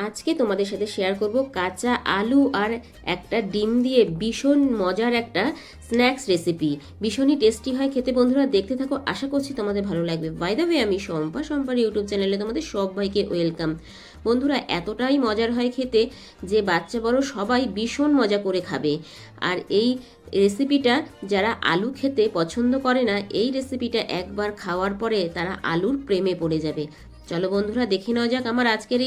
আজকে তোমাদের সাথে শেয়ার করব কাঁচা আলু আর একটা ডিম দিয়ে ভীষণ মজার একটা স্ন্যাক্স রেসিপি। ভীষণই টেস্টি হয় খেতে। বন্ধুরা দেখতে থাকো, আশা করছি তোমাদের ভালো লাগবে। বাই দ্য ওয়ে, আমি শম্পার ইউটিউব চ্যানেলে তোমাদের সবাইকে ওয়েলকাম। বন্ধুরা এতটাই মজার হয় খেতে যে বাচ্চা বড় সবাই ভীষণ মজা করে খাবে। আর এই রেসিপিটা যারা আলু খেতে পছন্দ করে না, এই রেসিপিটা একবার খাওয়ার পরে তারা আলুর প্রেমে পড়ে যাবে। চলো বন্ধুরা দেখে নেওয়া যাক আমার আজকের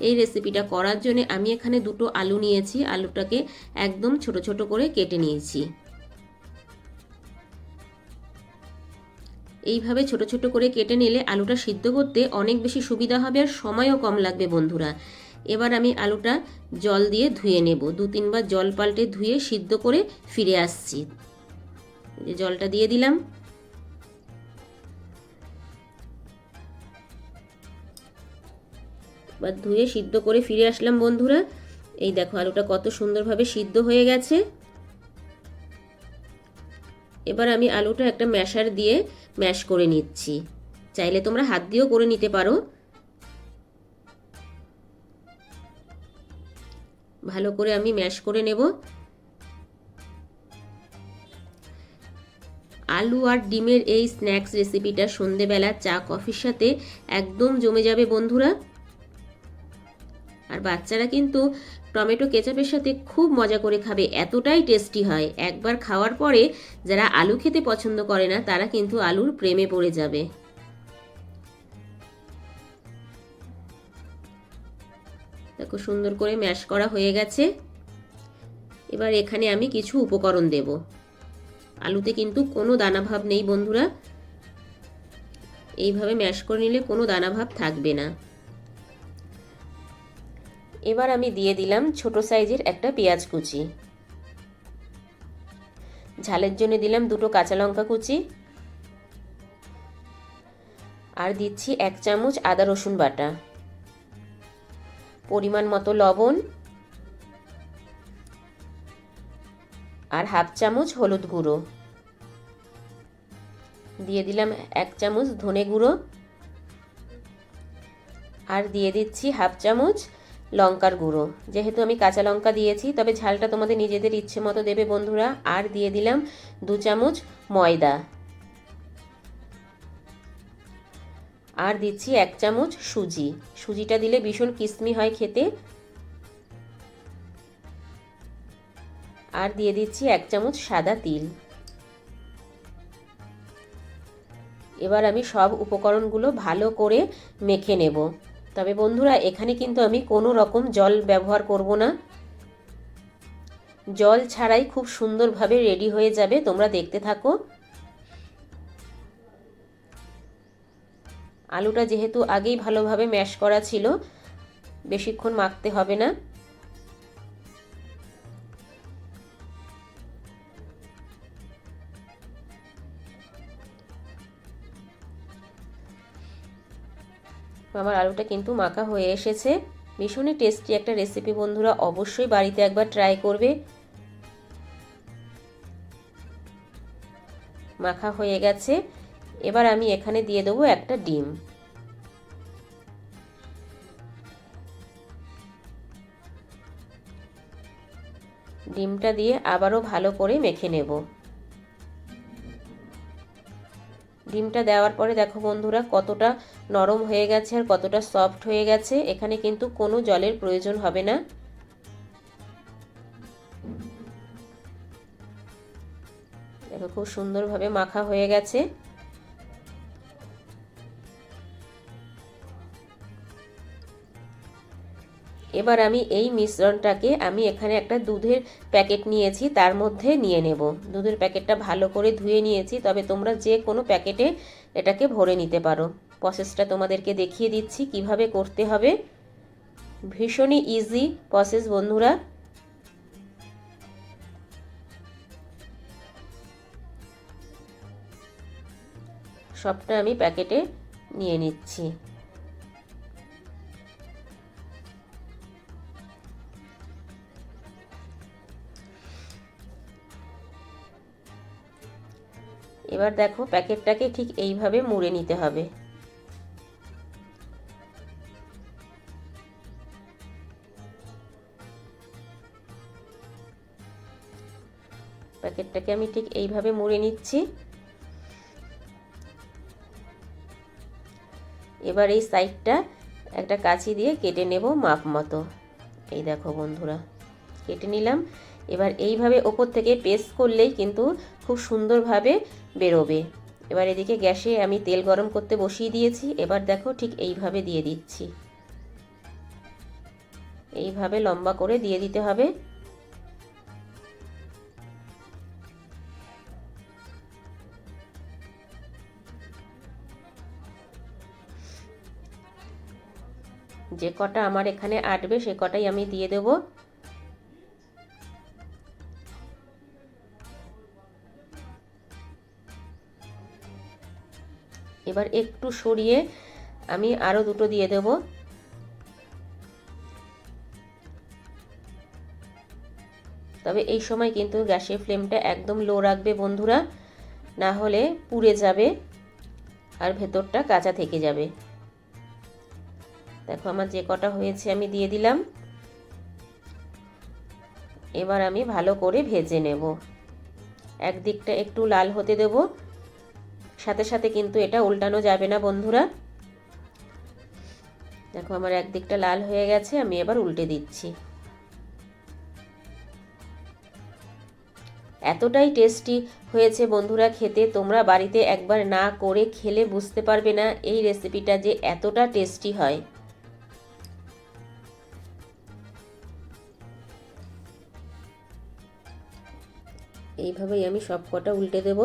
এই রেসিপিটা করার জন্য আমি এখানে দুটো আলু নিয়েছি। আলুটাকে একদম ছোট ছোট করে কেটে নিয়েছি। এইভাবে ছোট ছোট করে কেটে নিলে আলুটা সিদ্ধ করতে অনেক বেশি সুবিধা হবে আর সময়ও কম লাগবে বন্ধুরা। এবার আমি আলুটা জল দিয়ে ধুয়ে নেব। 2-3 বার জল পাল্টে ধুয়ে সিদ্ধ করে ফিরে আসছি। জলটা দিয়ে দিলাম। বা ধুয়ে সিদ্ধ করে ফিরে আসলাম বন্ধুরা। এই দেখো আলুটা কত সুন্দরভাবে সিদ্ধ হয়ে গেছে। এবার আমি আলুটা একটা ম্যাশার দিয়ে ম্যাশ করে নিচ্ছি। চাইলে তোমরা হাত দিয়েও করে নিতে পারো। ভালো করে আমি ম্যাশ করে নেব। আলু আর ডিমের এই স্ন্যাক্স রেসিপিটা সন্ধেবেলা চা কফির সাথে একদম জমে যাবে বন্ধুরা। আর বাচ্চারা কিন্তু টমেটো কেচাপের সাথে খুব মজা করে খাবে, এতটাই টেস্টি হয়। একবার খাওয়ার পরে যারা আলু খেতে পছন্দ করে না তারা কিন্তু আলুর প্রেমে পড়ে যাবে। দেখো সুন্দর করে ম্যাশ করা হয়ে গেছে। এবার এখানে আমি কিছু উপকরণ দেব। আলুতে কিন্তু কোনো দানাভাব নেই বন্ধুরা। এইভাবে ম্যাশ করে নিলে কোনো দানাভাব থাকবে না। এবার আমি দিয়ে দিলাম ছোট সাইজের একটা পেঁয়াজ কুচি। ঝালের জন্য দিলাম 2টো কাঁচা লঙ্কা কুচি। আর দিচ্ছি 1 চামচ আদা রসুন বাটা, পরিমাণ মতো লবণ, আর 1/2 চামচ হলুদ গুঁড়ো। দিয়ে দিলাম 1 চামচ ধনে গুঁড়ো। আর দিয়ে দিচ্ছি 1/2 চামচ লঙ্কার গুঁড়ো। যেহেতু আমি কাঁচা লঙ্কা দিয়েছি, তবে ঝালটা তোমাদের নিজেদের ইচ্ছে মতো দেবে বন্ধুরা। আর দিয়ে দিলাম 2 চামচ ময়দা। আর দিচ্ছি 1 চামচ সুজি। সুজিটা দিলে ভীষণ ক্রিস্পি হয় খেতে। আর দিয়ে দিচ্ছি 1 চামচ সাদা তিল। এবার আমি সব উপকরণগুলো ভালো করে মেখে নেব। তবে বন্ধুরা এখানে কিন্তু আমি কোনো রকম জল ব্যবহার করব না। জল ছাড়াই খুব সুন্দরভাবে রেডি হয়ে যাবে। তোমরা দেখতে থাকো। আলুটা যেহেতু আগেই ভালোভাবে ম্যাশ করা ছিল, বেশিক্ষণ মাখতে হবে না। আমার আলুটা কিন্তু মাখা হয়ে এসেছে। ভীষণই টেস্টি একটা রেসিপি বন্ধুরা, অবশ্যই বাড়িতে একবার ট্রাই করবে। মাখা হয়ে গেছে। এবার আমি এখানে দিয়ে দেবো একটা ডিম। ডিমটা দিয়ে আবারও ভালো করে মেখে নেব। ডিমটা দেওয়ার পরে দেখো বন্ধুরা কতটা নরম হয়ে গেছে আর কতটা সফট হয়ে গেছে। এখানে কিন্তু কোনো জলের প্রয়োজন হবে না। দেখো খুব সুন্দরভাবে মাখা হয়ে গেছে। এবার আমি এই মিশ্রণটাকে এখানে একটা দুধের প্যাকেট নিয়েছি, তার মধ্যে নিয়ে নেব। দুধের প্যাকেটটা ভালো করে ধুয়ে নিয়েছি, তবে তোমরা যে কোনো প্যাকেটে এটাকে ভরে নিতে পারো। প্রসেসটা তোমাদেরকে দেখিয়ে দিচ্ছি কিভাবে করতে হবে। ভীষণই ইজি প্রসেস বন্ধুরা। সবটা আমি প্যাকেটে নিয়ে নিচ্ছি। এবার দেখো প্যাকেটটাকে ঠিক এইভাবে মুড়ে নিতে হবে। প্যাকেটটাকে আমি ঠিক এইভাবে মুড়ে নিচ্ছি। এবার এই সাইডটা একটা কাঁচি দিয়ে কেটে নেব মাপ মতো। এই দেখো বন্ধুরা, কেটে নিলাম। এবার এইভাবে ওপর থেকে পেস্ট করলেই কিন্তু খুব সুন্দরভাবে বেরোবে। এবার এদিকে গ্যাসে আমি তেল গরম করতে বসিয়ে দিয়েছি। এবার দেখো ঠিক এইভাবে দিয়ে দিচ্ছি। এইভাবে লম্বা করে দিয়ে দিতে হবে। যে কটা আমার এখানে আটবে সে কটাই আমি দিয়ে দেব। এবার একটু সরিয়ে আমি আরো দুটো দিয়ে দেব। তবে এই সময় কিন্তু গ্যাসের ফ্লেমটা একদম লো রাখবে বন্ধুরা, না হলে পুড়ে যাবে আর ভেতরটা কাঁচা থেকে যাবে। দেখো আমার যে কটা হয়েছে আমি দিয়ে দিলাম। এবার আমি ভালো করে ভেজে নেব। একদিকটা একটু লাল হতে দেব, সাথে সাথে কিন্তু এটা উল্টানো যাবে না বন্ধুরা। দেখো আমার একদিকটা লাল হয়ে গেছে, আমি এবার উল্টে দিচ্ছি। এতটাই টেস্টি হয়েছে বন্ধুরা খেতে, তোমরা বাড়িতে একবার না করে খেলে বুঝতে পারবে না এই রেসিপিটা যে এতটা টেস্টি হয়। এইভাবেই আমি সব কটা উল্টে দেব।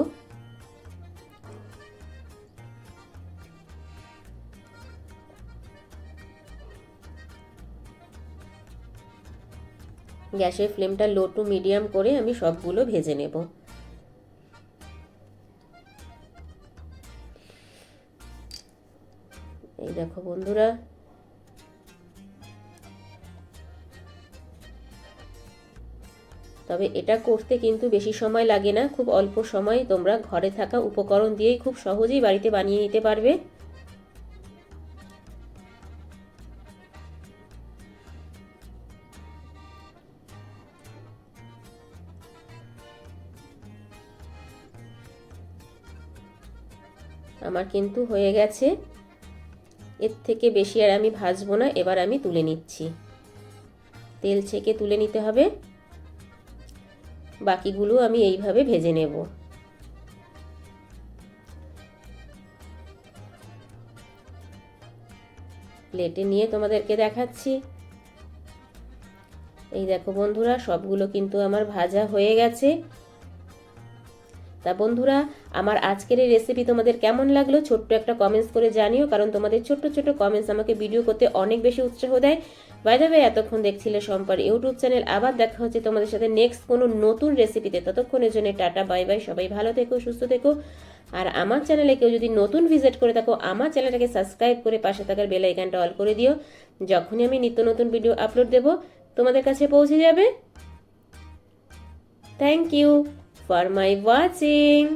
গ্যাসের ফ্লেমটা লো টু মিডিয়াম করে আমি সবগুলো ভেজে নেব। এই দেখো বন্ধুরা, তবে এটা করতে কিন্তু বেশি সময় লাগে না, খুব অল্প সময় তোমরা ঘরে থাকা উপকরণ দিয়েই খুব সহজেই বাড়িতে বানিয়ে নিতে পারবে। আমার কিন্তু হয়ে গেছে, এর থেকে বেশি আর আমি ভাজবো না। এবার আমি তুলে নিচ্ছি, তেল ছেঁকে তুলে নিতে হবে। বাকিগুলো আমি এইভাবে ভেজে নেব। প্লেটে নিয়ে তোমাদেরকে দেখাচ্ছি। এই দেখো বন্ধুরা, সবগুলো কিন্তু আমার ভাজা হয়ে গেছে। তা বন্ধুরা, আমার আজকের এই রেসিপি তোমাদের কেমন লাগলো ছোট্ট একটা কমেন্টস করে জানিও, কারণ তোমাদের ছোট্ট ছোট্ট কমেন্টস আমাকে ভিডিও করতে অনেক বেশি উৎসাহ দেয়। বাই দ্য ওয়ে, এতক্ষণ দেখছিলে সম্পার ইউটিউব চ্যানেল। আবার দেখা হচ্ছে তোমাদের সাথে নেক্সট কোনো নতুন রেসিপিতে। ততক্ষণের জন্য টাটা, বাই বাই। সবাই ভালো থেকো, সুস্থ থেকো। আর আমার চ্যানেলে কেউ যদি নতুন ভিজিট করে থাকো, আমার চ্যানেলটাকে সাবস্ক্রাইব করে পাশে থাকার বেল আইকনটা অল করে দিও। যখনই আমি নিত্য নতুন ভিডিও আপলোড দেব তোমাদের কাছে পৌঁছে যাবে। Thank you for my watching.